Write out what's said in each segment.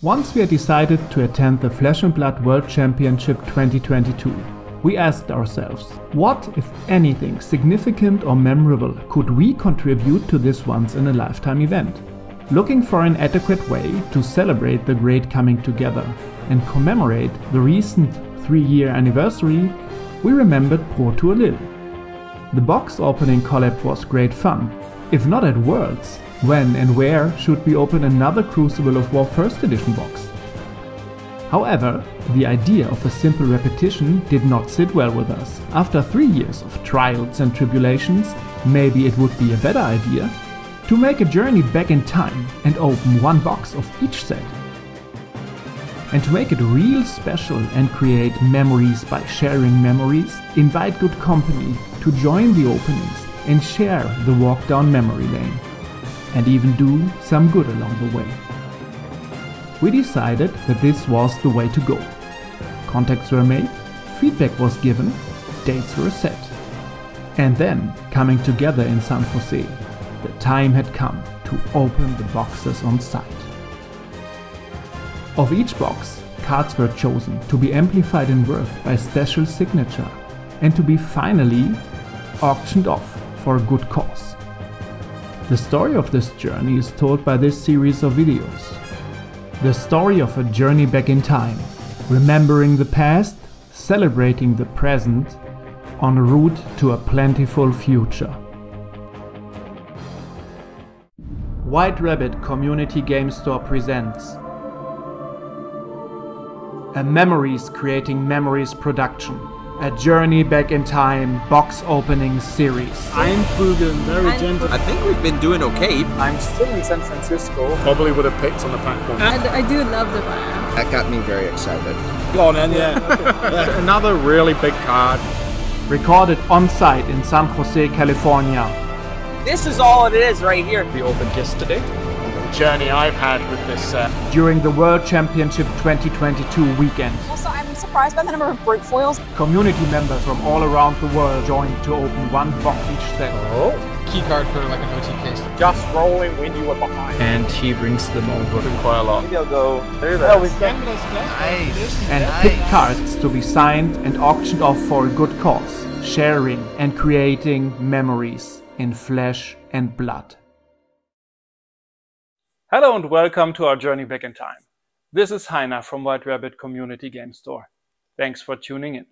Once we had decided to attend the Flesh and Blood World Championship 2022, we asked ourselves, what, if anything, significant or memorable could we contribute to this once-in-a-lifetime event? Looking for an adequate way to celebrate the great coming together and commemorate the recent 3-year anniversary, we remembered Pro Tour Lille. The box opening collab was great fun. If not at Worlds, when and where should we open another Crucible of War 1st edition box? However, the idea of a simple repetition did not sit well with us. After 3 years of trials and tribulations, maybe it would be a better idea to make a journey back in time and open one box of each set. And to make it real special and create memories by sharing memories, invite good company to join the openings and share the walk down memory lane. And even do some good along the way. We decided that this was the way to go. Contacts were made, feedback was given, dates were set. And then, coming together in San Jose, the time had come to open the boxes on site. Of each box, cards were chosen to be amplified in worth by special signature and to be finally auctioned off for a good cause. The story of this journey is told by this series of videos. The story of a journey back in time, remembering the past, celebrating the present, en route to a plentiful future. White Rabbit Community Game Store presents a Memories Creating Memories production. A Journey Back in Time box opening series. Einprügeln, very gentle. I think we've been doing okay. I'm still in San Francisco. Probably would have picked on the platform. And I do love the vibe. That got me very excited. Go on then, yeah. Another really big card. Recorded on site in San Jose, California. This is all it is right here. We opened yesterday. The journey I've had with this set. During the World Championship 2022 weekend. Also, I'm surprised by the number of brute foils. Community members from all around the world joined to open one box each set. Oh. Key card for like an OT case. Just rolling when you were behind. And he brings them over. Quite a lot. Maybe I'll go through this. Oh, we've got And pick cards to be signed and auctioned off for a good cause. Sharing and creating memories in flesh and blood. Hello and welcome to our journey back in time. This is Heiner from White Rabbit Community Game Store. Thanks for tuning in.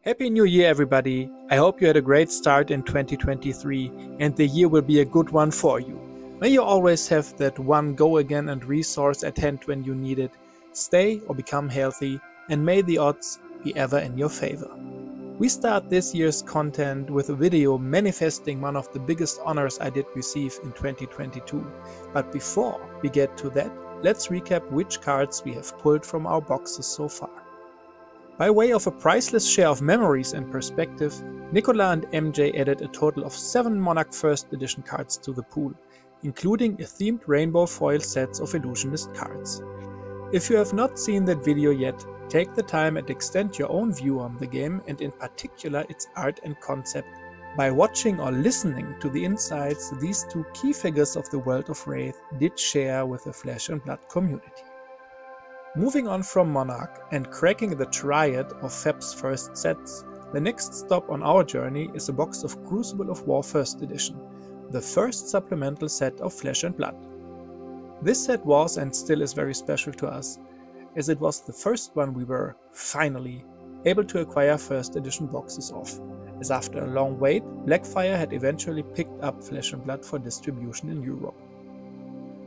Happy New Year everybody! I hope you had a great start in 2023 and the year will be a good one for you. May you always have that one go again and resource at hand when you need it. Stay or become healthy and may the odds be ever in your favor. We start this year's content with a video manifesting one of the biggest honors I did receive in 2022. But before we get to that, let's recap which cards we have pulled from our boxes so far. By way of a priceless share of memories and perspective, Nicola and MJ added a total of 7 Monarch 1st edition cards to the pool, including a themed rainbow foil sets of Illusionist cards. If you have not seen that video yet, take the time and extend your own view on the game and in particular its art and concept by watching or listening to the insights these two key figures of the world of Wraith did share with the Flesh and Blood community. Moving on from Monarch and cracking the triad of Fab's first sets, the next stop on our journey is a box of Crucible of War 1st edition, the first supplemental set of Flesh and Blood. This set was and still is very special to us, as it was the first one we were, finally, able to acquire 1st edition boxes of, as after a long wait, Blackfire had eventually picked up Flesh and Blood for distribution in Europe.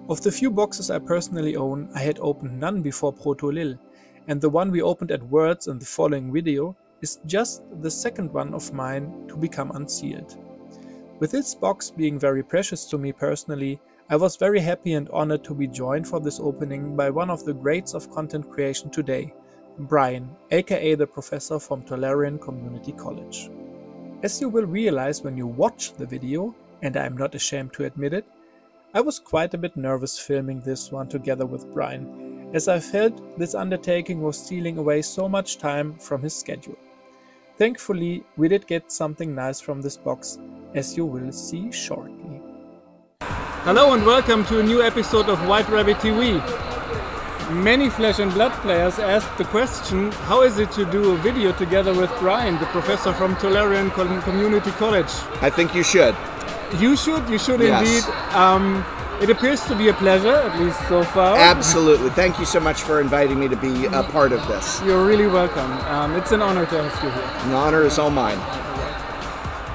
Of the few boxes I personally own, I had opened none before Pro Tour Lille, and the one we opened at Worlds in the following video is just the second one of mine to become unsealed. With this box being very precious to me personally, I was very happy and honored to be joined for this opening by one of the greats of content creation today, Brian, aka the professor from Tolarian Community College. As you will realize when you watch the video, and I am not ashamed to admit it, I was quite a bit nervous filming this one together with Brian, as I felt this undertaking was stealing away so much time from his schedule. Thankfully, we did get something nice from this box, as you will see shortly. Hello and welcome to a new episode of White Rabbit TV. Many Flesh and Blood players asked the question, how is it to do a video together with Brian, the professor from Tolarian Community College? I think you should. You should Yes. indeed. It appears to be a pleasure, at least so far. Absolutely. Thank you so much for inviting me to be a part of this. You're really welcome. It's an honor to have you here. The honor is all mine.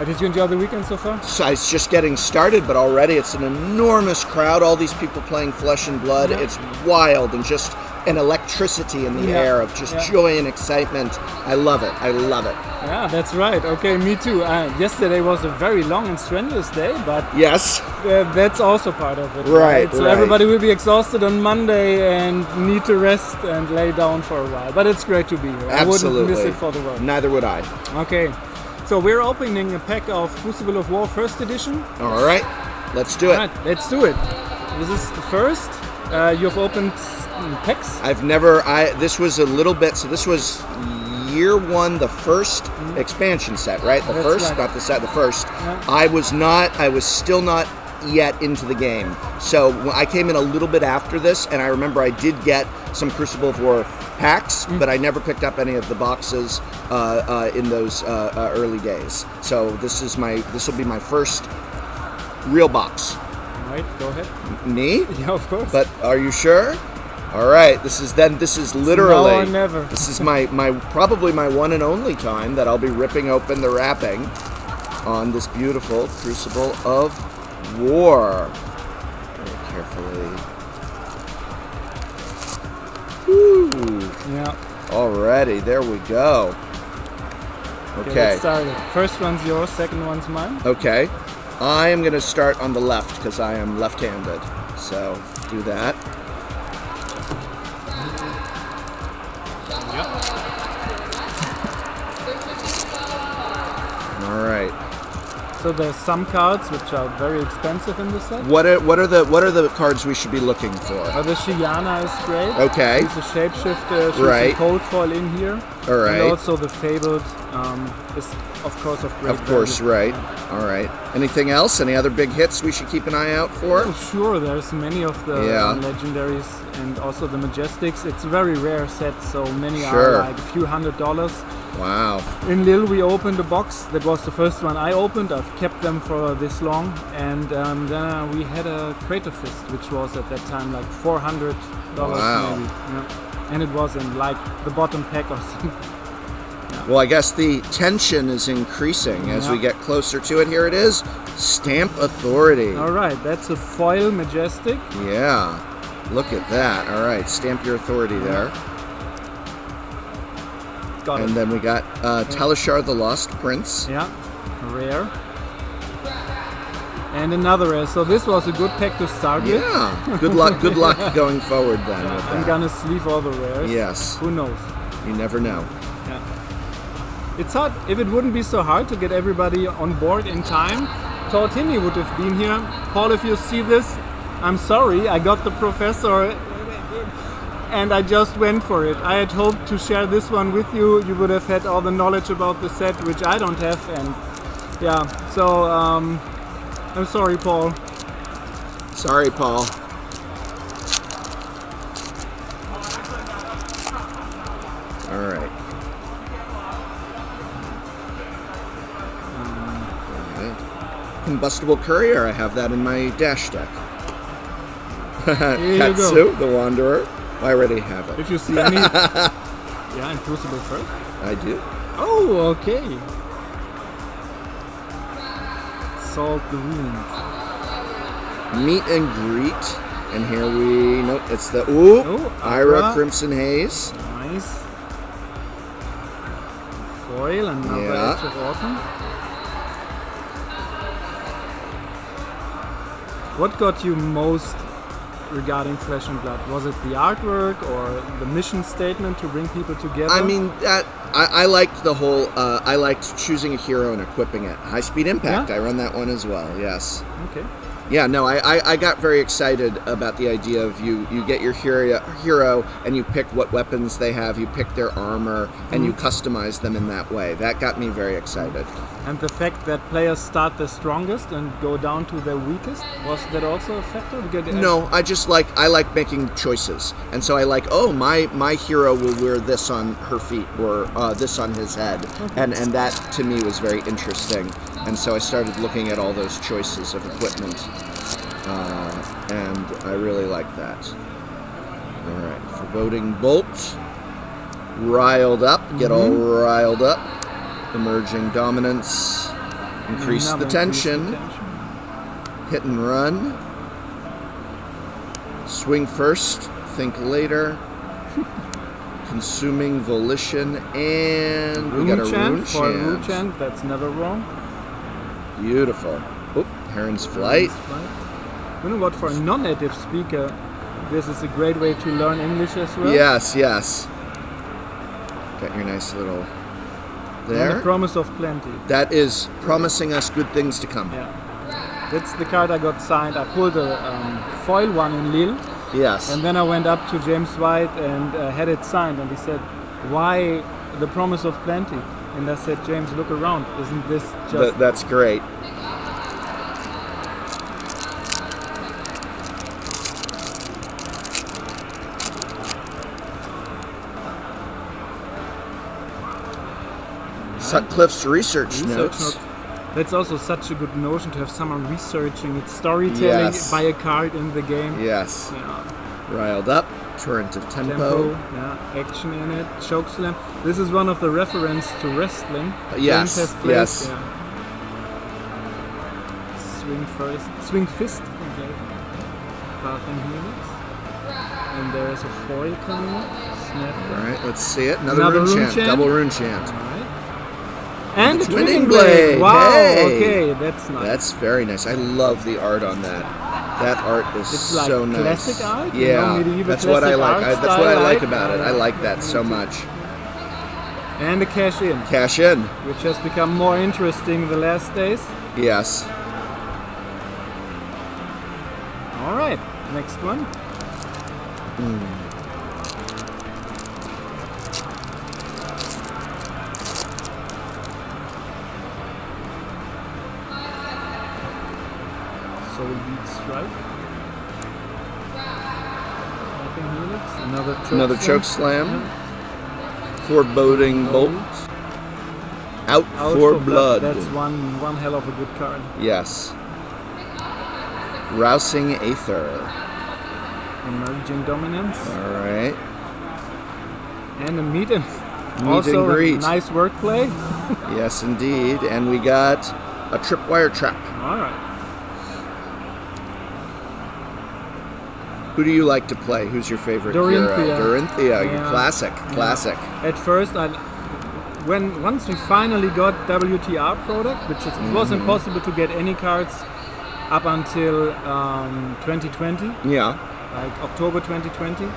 Did you enjoy the weekend so far? So it's just getting started, but already it's an enormous crowd. All these people playing Flesh and Blood. Yeah. It's wild and just an electricity in the Yeah. air of just Yeah. joy and excitement. I love it. I love it. Yeah, that's right. Okay, me too. Yesterday was a very long and strenuous day, but Yes. that's also part of it. Right, So right. everybody will be exhausted on Monday and need to rest and lay down for a while. But it's great to be here. Absolutely. I wouldn't miss it for the world. Neither would I. Okay, so we're opening a pack of Crucible of War First Edition. All right. Let's do it. Alright, let's do it. This is the first. You've opened packs. I've never. this was a little bit. So this was year one, the first expansion set, right? The That's first, right. not the set. The first. Yeah. I was not. I was still not yet into the game. So I came in a little bit after this, and I remember I did get some Crucible of War packs, but I never picked up any of the boxes in those early days. So this will be my first real box. Right, go ahead. Me? Yeah, of course. But are you sure? All right. This is literally. Now or never. This is probably my one and only time that I'll be ripping open the wrapping on this beautiful Crucible of War. Very carefully. Woo. Yeah. Alrighty, there we go. Okay. Okay. Let's start. First one's yours, second one's mine. Okay. I am going to start on the left because I am left-handed. So do that. All right. So there's some cards which are very expensive in the set. What are the cards we should be looking for? The Shiana is great. Okay. She's a shapeshifter. She's Right. a cold foil in here. All right. And also the Fabled is of course of great Of course, value. right. All right. Anything else? Any other big hits we should keep an eye out for? Oh, sure, there's many of the Yeah. legendaries and also the Majestics. It's a very rare set, so many Sure. are like a few $100s. Wow. In Lille we opened a box, that was the first one I opened, I've kept them for this long, and then we had a Crater Fist, which was at that time like $400 Wow. maybe. Yeah. And it was in like the bottom pack or something. Well, I guess the tension is increasing as Yeah. we get closer to it. Here it is. Stamp Authority. Alright, that's a foil Majestic. Yeah. Look at that. All right. Stamp your authority there. Got And it. then we got Talishar the Lost Prince. Yeah, rare. And another rare. So this was a good pack to start with. Yeah. Good luck. Good luck going forward then with I'm that. gonna sleeve all the rares. Yes. Who knows? You never know. Yeah. It's hard. If it wouldn't be so hard to get everybody on board in time, Tortini would have been here. Paul, if you see this, I'm sorry. I got the professor and I just went for it. I had hoped to share this one with you. You would have had all the knowledge about the set, which I don't have. And yeah, so I'm sorry, Paul. Sorry, Paul. All right. Combustible Courier, I have that in my dash deck. you Katsu, the Wanderer, I already have it. If you see any... yeah, and Crucible first. I do. Oh, okay. Salt the Wound. Meet and Greet, and here we... Nope, it's the... Ooh! Oh, Ira Ira. Crimson Haze. Nice. Foil, another Yeah. Edge of Autumn. What got you most regarding Flesh and Blood? Was it the artwork or the mission statement to bring people together? I mean, I liked the whole... I liked choosing a hero and equipping it. High Speed Impact, Yeah? I run that one as well, yes. Okay. Yeah, no, I got very excited about the idea of you get your hero and you pick what weapons they have, you pick their armor, and you customize them in that way. That got me very excited. And the fact that players start the strongest and go down to their weakest, was that also a factor? No, I like making choices. And so I like, oh, my hero will wear this on her feet or this on his head. Okay. And that to me was very interesting. And so I started looking at all those choices of equipment. And I really like that. All right, foreboding bolt. Riled up, get all riled up. Emerging dominance. Increase the tension. Hit and run. Swing first, think later. Consuming volition, and we got a rune chant. That's never wrong. Beautiful. Oh, Heron's Flight. You know what, for a non-native speaker, this is a great way to learn English as well. Yes, yes. Got your nice little there. And the promise of plenty. That is promising us good things to come. Yeah. That's the card I got signed. I pulled a foil one in Lille. Yes. And then I went up to James White and had it signed, and he said, "Why the promise of plenty?" And I said, "James, look around. Isn't this just..." That's great. Sutcliffe's research notes. That's also such a good notion to have someone researching its storytelling by a card in the game. Yes. Yeah. Riled up, torrent of tempo. Yeah, action in it, choke slam. This is one of the reference to wrestling. Yes, yes. Yeah. Swing first, swing fist. Okay. Path and Helix. And there's a foil coming up. Snap. All right, let's see it. Another rune chant. Double rune chant. And the twinning blade. Wow. Hey. Okay, that's nice. That's very nice. I love the art on that. That art is it's like so nice. Classic art. Yeah, that's what I like. That's what I like about it. I like that so much. And the cash in. Cash in, which has become more interesting the last days. Yes. All right, next one. Strike. Another choke slam. Foreboding bolt. Out for blood. That's one hell of a good card. Yes. Rousing Aether. Emerging dominance. All right. And a meet and also greet. A nice wordplay. Yes, indeed. And we got a tripwire trap. All right. Who do you like to play? Who's your favorite Dorinthia. hero? Dorinthia, yeah. Classic. At first, once we finally got WTR product, which it was impossible to get any cards up until 2020. Yeah. Like October 2020.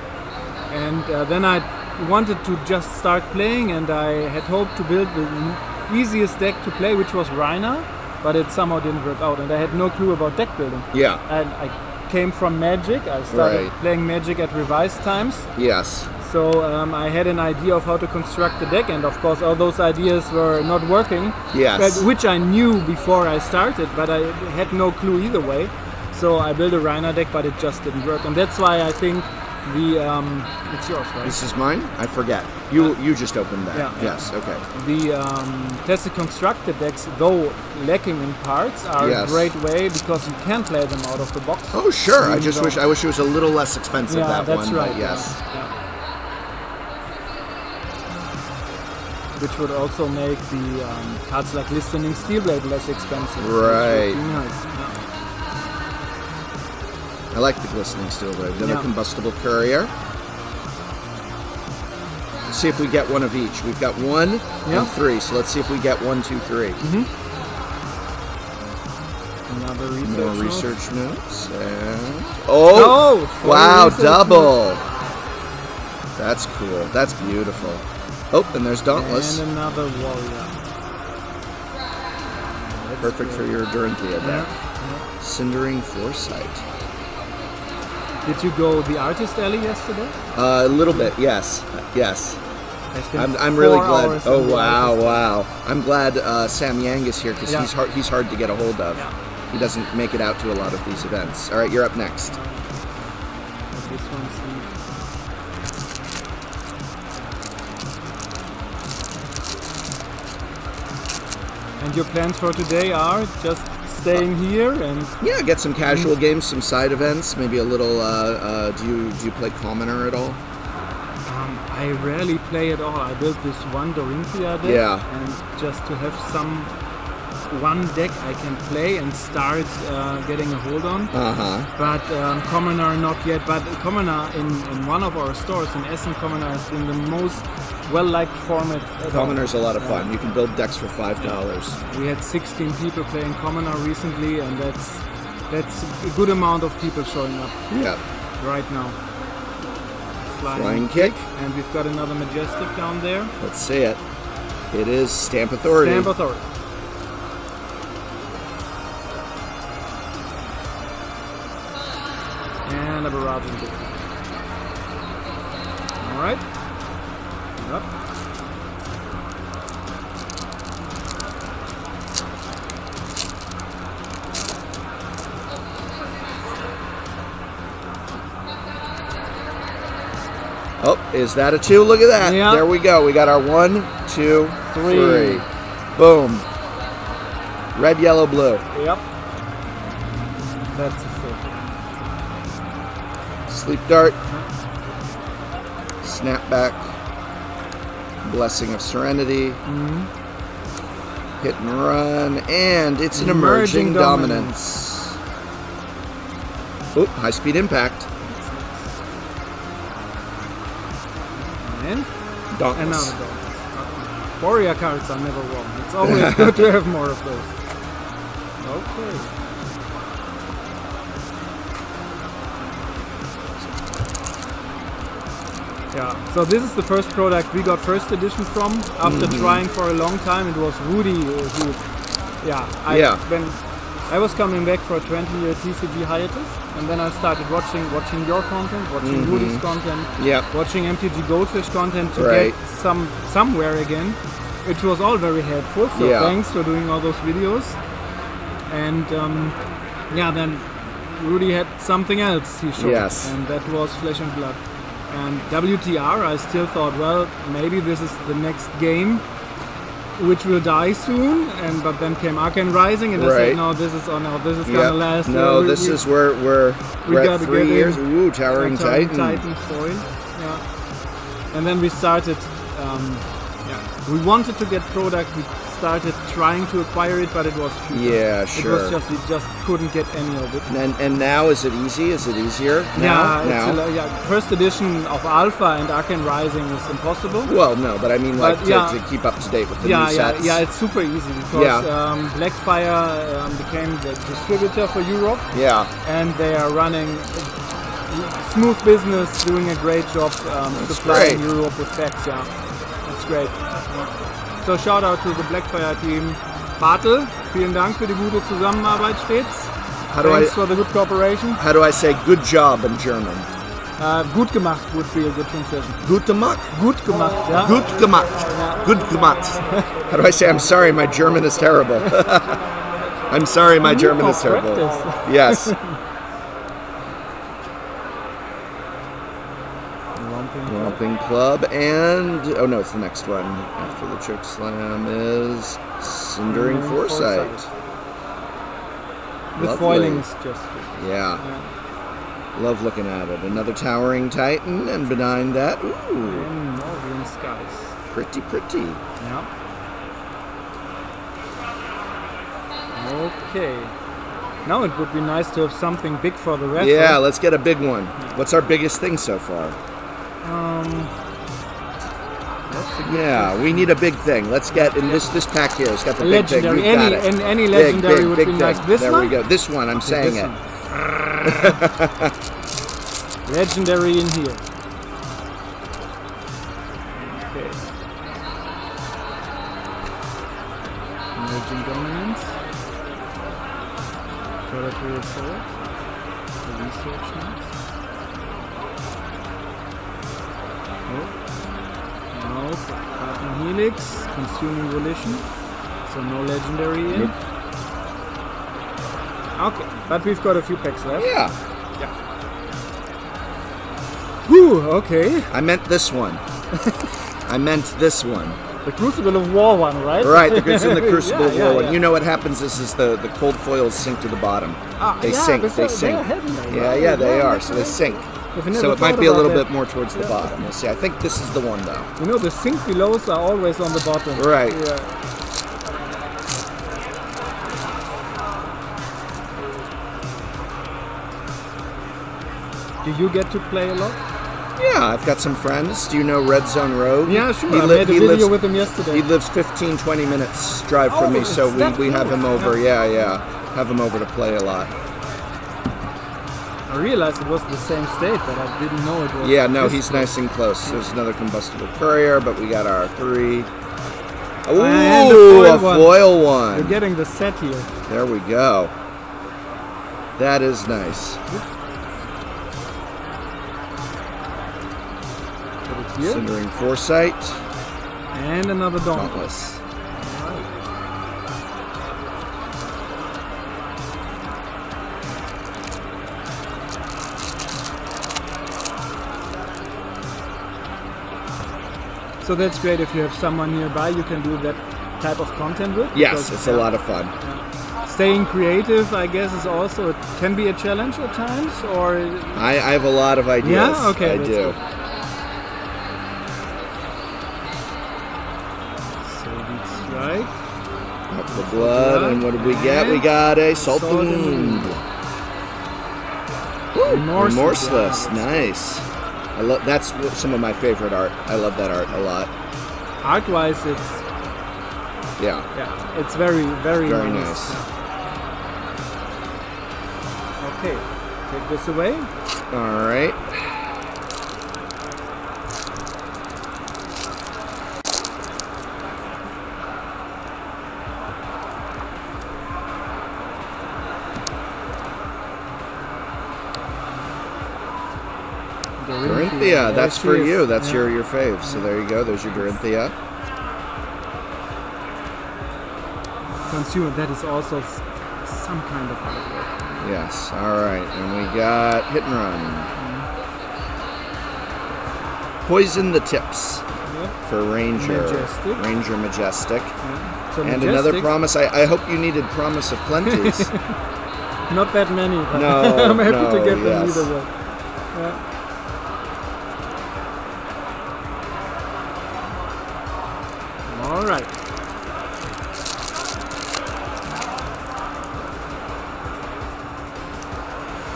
And then I wanted to just start playing, and I had hoped to build the easiest deck to play, which was Rhina, but it somehow didn't work out, and I had no clue about deck building. Yeah. And I came from Magic. I started playing Magic at revised times. Yes. So I had an idea of how to construct the deck, and of course all those ideas were not working. Yes. Which I knew before I started, but I had no clue either way. So I built a Rhina deck, but it just didn't work, and that's why I think the it's yours, right? This is mine? I forget. You just opened that. Yeah. Yes. Okay. The tested constructed decks, though lacking in parts, are a great way because you can play them out of the box. Oh sure. I wish it was a little less expensive. Yeah, that that's one. right. But yes. Yeah. Which would also make the cards like Listening Steelblade less expensive. Right. Nice. Yeah. I like the Glistening Steelblade. Then a Combustible Courier. Let's see if we get one of each. We've got 1 and 3, so let's see if we get 1, 2, 3. Another research notes. And wow, double. That's cool. That's beautiful. Oh, and there's Dauntless. And another warrior. Perfect for your Dorinthia deck. Cindering Foresight. Did you go the artist alley yesterday? A little bit, yes. Yes. I spent I'm really 4 glad. hours Oh in the wow, artist wow! I'm glad Sam Yang is here because Yeah. he's hard to get a hold of. Yeah. He doesn't make it out to a lot of these events. All right, you're up next. This one's And your plans for today are just staying here and Yeah, get some casual games, some side events, maybe a little. Do you play Commoner at all? I rarely play at all. I built this one Dorinthia deck, Yeah. and just to have one deck I can play and start getting a hold on. But Commoner not yet. But Commoner in one of our stores in Essen, Commoner has been the most well-liked format. Commoner's a lot of fun. You can build decks for $5. We had 16 people playing Commoner recently, and that's a good amount of people showing up Yeah. right now. Flying kick. And we've got another Majestic down there. Let's see it. It is Stamp Authority. Stamp Authority. And a barrage and kick. Alright. Up. Oh, is that a 2? Look at that. Yeah. There we go. We got our 1, 2, 3. 3. Boom. Red, yellow, blue. Yep. That's a 4. Sleep Dart. Snapback. Blessing of Serenity. Hit and run. And it's an emerging dominance. Oh, high speed impact. And Dauntless. another dog. Warrior cards are never wrong. It's always good to have more of those. Okay. Yeah, so this is the first product we got first edition from. After trying for a long time, it was Rudy who, when I was coming back for a 20-year TCG hiatus, and then I started watching your content, watching Rudy's content, watching MTG Goldfish content to get somewhere again. It was all very helpful, so thanks for doing all those videos. And then Rudy had something else he showed, and that was Flesh and Blood. And WTR, I still thought, well, maybe this is the next game, which will die soon. But then came Arcane Rising, and I said, no, this is gonna last. No, this is where we're at 3 years. Ooh, Towering Titan. Titan foil. Yeah. And then we started. We wanted to get product. We started trying to acquire it, but it was cheap. Yeah, sure. It was just we just couldn't get any of it. And now is it easy? Is it easier? Now? First edition of Alpha and Arcane Rising is impossible. Well, no, but I mean to keep up to date with the new sets. Yeah, it's super easy because Blackfire became the distributor for Europe. Yeah. And they are running smooth business, doing a great job supplying Europe with packs. Yeah, that's great. So shout out to the Blackfire team. Bartel, vielen Dank für die gute Zusammenarbeit stets. Thanks for the good cooperation. How do I say good job in German? Gut gemacht would be a good translation. Gut gemacht? Gut gemacht, yeah. Gut gemacht. Yeah. Good gemacht. How do I say I'm sorry, my German is terrible? I'm sorry, my German is terrible. Yes. Romping Club, and oh no, it's the next one after the Choke Slam is Cindering Foresight. The foiling is just good. Yeah. Love looking at it. Another Towering Titan, and behind that, ooh, and Northern Skies. Pretty. Yeah. Okay. Now it would be nice to have something big for the rest. Yeah, let's get a big one. What's our biggest thing so far? Yeah, we need a big thing. Let's get in this pack here. It's got the big thing. We've got it. Any legendary would be nice. This one? There we go. This one. I'm saying it. Legendary in here. Okay. Emerging Dominance. Tolarian sword. The research needs. Oh. Okay. Carbon helix. Consuming volition. So no legendary in. Nope. Okay, but we've got a few packs left. Yeah. Whew, okay. I meant this one. I meant this one. The Crucible of War one, right? Right, it's in the Crucible of War one. yeah. You know what happens is the cold foils sink to the bottom. They yeah, sink, but they they're sink. heavy, Yeah, they are, so they sink. So it might be a little bit more towards the bottom. We'll see. I think this is the one though. You know, the sink belows are always on the bottom. Right. Yeah. Do you get to play a lot? Yeah, I've got some friends. Do you know Red Zone Rogue? Yeah, sure. I made a video with him yesterday. He lives 15-20 minutes drive from me, so we have him over. Yeah. Have him over to play a lot. I realized it was the same state, but I didn't know it was. Yeah, no, he's nice and close. There's another combustible courier, but we got our 3. Ooh, a foil one. You're getting the set here. There we go. That is nice. Cindering Foresight. And another Dauntless. So that's great if you have someone nearby you can do that type of content with. Yes, it's a lot of fun. Staying creative, I guess, is also can be a challenge at times, or I have a lot of ideas. Yeah, okay, I do. Good. Right. Up for blood, and what did we get? We got a Salt the Wound. Remorseless, nice. I love that's some of my favorite art. I love that art a lot. Art-wise, it's it's very nice. Okay, take this away. All right. Dorinthia, that's for you. That's your fave. So there you go. There's your Dorinthia. Consumer, that is also some kind of artwork. Yes. All right. And we got Hit and Run. Poison the Tips for Ranger. Ranger Majestic. Yeah. So and another promise. I hope you needed Promise of Plenties. Not that many. But No. I'm happy to get them either way. Yeah. All right.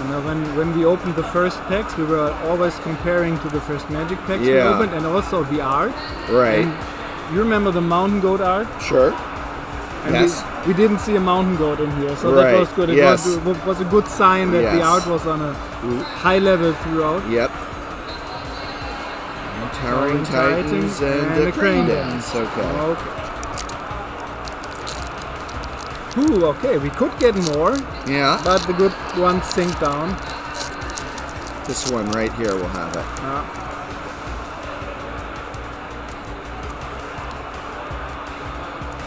Now, when we opened the first packs, we were always comparing to the first Magic packs we opened, and also the art. Right. And you remember the mountain goat art? Sure. And yes. We didn't see a mountain goat in here, so right. that was good. It was a good sign that the art was on a high level throughout. Yep. Towering Titans and the Crane Dance. Okay. Ooh, okay, we could get more. Yeah. But the good ones sink down. This one right here will have it.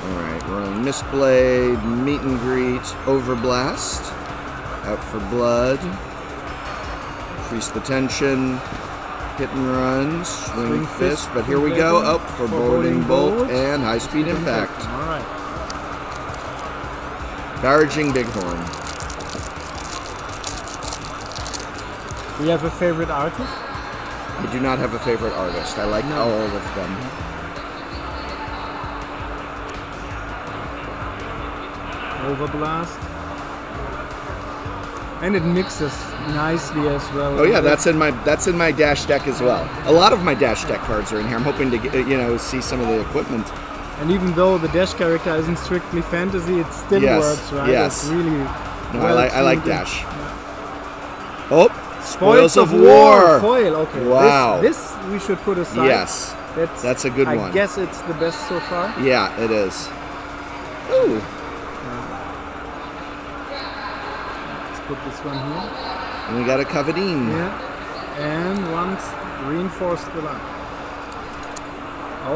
Alright, we're on Mistblade, Meet and Greet, Overblast, Out for Blood, Increase the Tension, Hit and Run, Swing Fist, but here we go, up for Boarding Bolt and High Speed Impact. Alright. Barraging Bighorn. Do you have a favorite artist? I do not have a favorite artist. I like all of them. Overblast. And it mixes nicely as well. Oh yeah, that's in my dash deck as well. A lot of my dash deck cards are in here. I'm hoping to get, see some of the equipment. And even though the dash character isn't strictly fantasy, it still works, right? Yes. It's really I like dash. Yeah. Oh, Spoils of War. Foil. Okay. Wow. This we should put aside. Yes. That's a good one. I guess it's the best so far. Yeah, it is. Ooh. put this one here. And we got a Cavadine. Yeah. And once reinforced the line.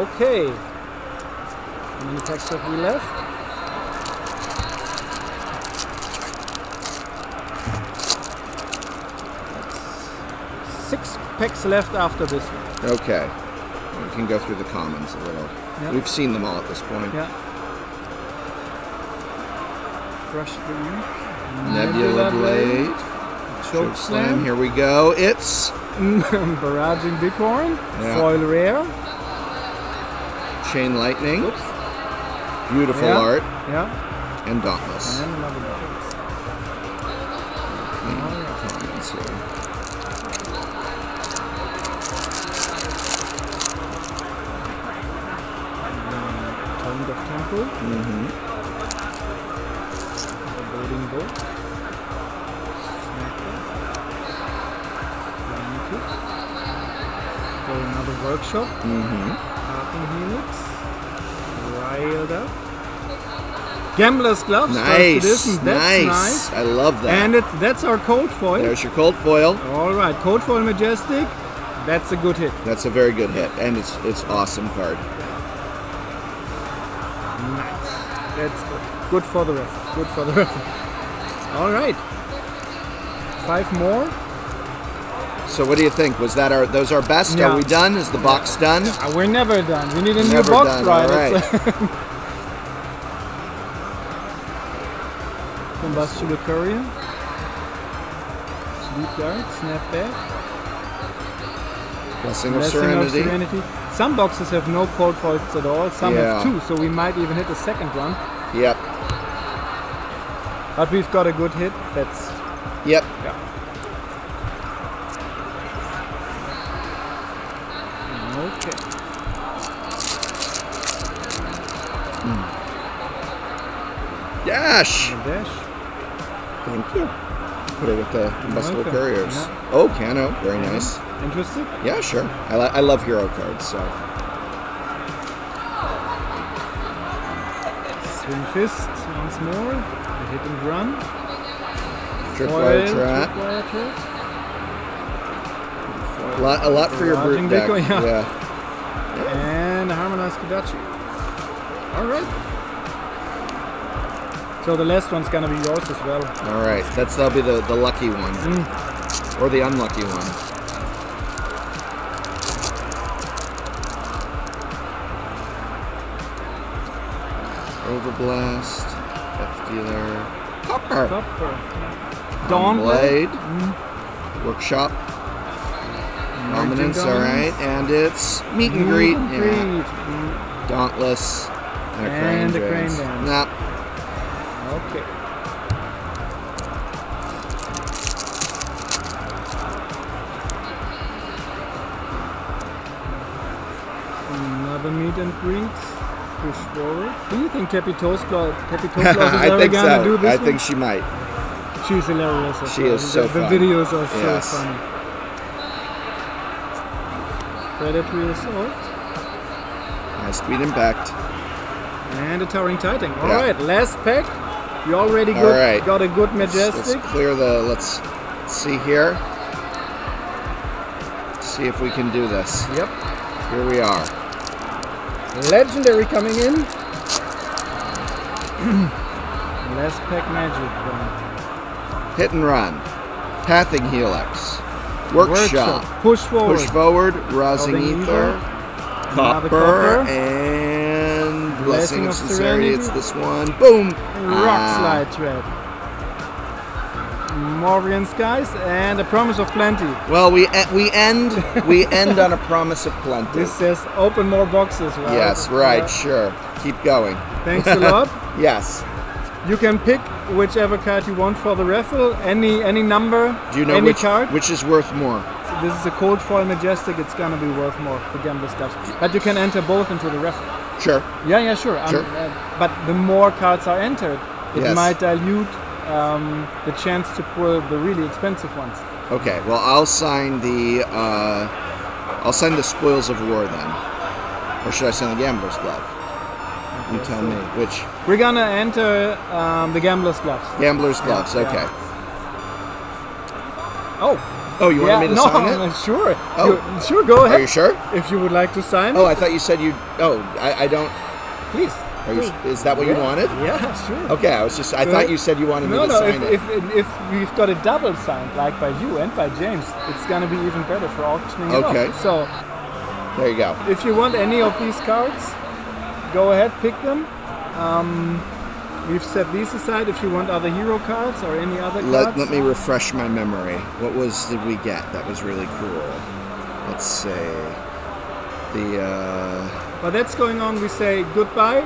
Okay. How many packs have we left? 6 packs left after this one. Okay. We can go through the commons a little. Yep. We've seen them all at this point. Yeah. Crush the Nebula Blade. Choke Slam. Here we go. It's Barraging Bighorn. Yeah. Foil Rare. Chain Lightning. Oops. Beautiful Yeah. art. Yeah. And Dauntless. And another Dauntless. Commons here. Tongue of Temple. Mm-hmm. The Boarding Boat. Snacker. For another workshop. Mm-hmm. Harping Helix. Riled Up. Gambler's Gloves. First Nice. edition. That's nice. I love that. And that's our code foil. There's your cold foil. All right, code foil Majestic. That's a good hit. That's a very good hit, and it's awesome card. Nice. That's good. Good for the ref. Good for the ref. All right. 5 more. So what do you think? Was that those our best? Yeah. Are we done? Is the box done? We're never done. We need a new Never box, done. right? All right. Combustible Courier. Sleep Guard. Snapback. Blessing of Serenity. Some boxes have no cold foils at all. Some have 2, so we might even hit a second one. Yep. But we've got a good hit. That's Yep. yeah. Okay. Dash. Dash. Thank you. Put it with the combustible Welcome. couriers. Yeah. Oh, Cano. Very nice. Interested? Yeah, sure. I love hero cards, so. Swing Fist once more. A hit and run. Tripwire Trap. Tripwire Trap. A lot for your brute deck. Barraging Bighorn, Yeah. And a Harmonized Kodachi. Alright. So the last one's gonna be yours as well. All right. That'll be the lucky one. Or the unlucky one. Overblast. Death Dealer. Copper. Dawn Blade. Workshop. Dominance, alright. And it's Meet and Greet. Yeah. Dauntless. And a Crane Dance. Nah. Okay. Another Meet and Greet. Push forward. Do you think Teppy Toast Claus is ever gonna do this I one? think she might. She's hilarious. She is so The fun. videos are so Yes. funny. Predatory Assault. High Speed Impact. And a Towering Titan. Yeah. Alright, last pack. You already All right. got a good Majestic. Let's clear the. Let's see here. See if we can do this. Yep. Here we are. Legendary coming in. Last pack magic. Hit and Run. Pathing Helix. Workshop. Push forward. Push forward. Rousing Rousing Ether. Another Copper. And Blessing of Sincerity. It's this one. Boom. Rock Slide Trap. Morvian Skies and a Promise of Plenty. Well, we end on a promise of plenty. This says open more boxes, right? Yes, right, Yeah. sure. Keep going. Thanks a lot. Yes. You can pick whichever card you want for the raffle. Any number. Do you know any card. which is worth more? This is a cold foil Majestic. It's gonna be worth more. The Gambler's Gloves. But you can enter both into the raffle. Sure. Yeah, sure. Sure. But the more cards are entered, it Yes. might dilute the chance to pull the really expensive ones. Okay. Well, I'll sign the Spoils of War then, or should I sign the Gambler's Glove? You tell me which. We're gonna enter the Gambler's Gloves. Gambler's Gloves. Yeah. Okay. Oh, you wanted me to sign it? No, sure. Oh. Sure, go ahead. Are you sure? If you would like to sign. Oh, I thought you said you. Oh, I don't. Please. Are you, is that what you wanted? Yeah, sure. Okay, I was just. I thought you said you wanted me to sign it. If we've got a double signed, like by you and by James, it's gonna be even better for auctioning it off. So there you go. if you want any of these cards, go ahead, pick them. We've set these aside if you want other hero cards or any other cards. Let me refresh my memory. What did we get? That was really cool. Let's see. While that's going on, we say goodbye.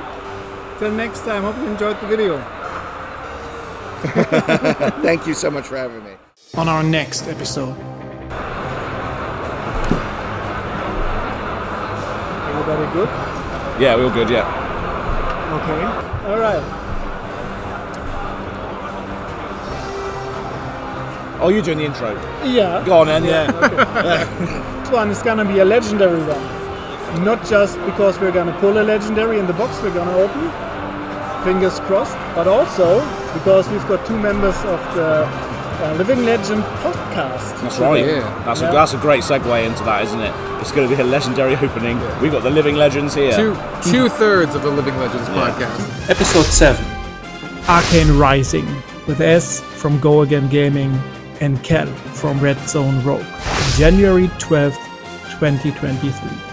Till next time. Hope you enjoyed the video. Thank you so much for having me. On our next episode. Everybody good? Yeah, we're all good, yeah. Okay. All right. Oh, you're doing the intro? Yeah. Go on then, yeah. Okay. This one is gonna be a legendary one. Not just because we're gonna pull a legendary in the box we're gonna open, fingers crossed, but also because we've got 2 members of the Living Legend podcast. That's right, yeah. That's a great segue into that, isn't it? It's going to be a legendary opening. Yeah. We've got the Living Legends here. Two-thirds of the Living Legends podcast. Episode 7. Arcane Rising with S from Go Again Gaming and Kel from Red Zone Rogue. January 12th, 2023.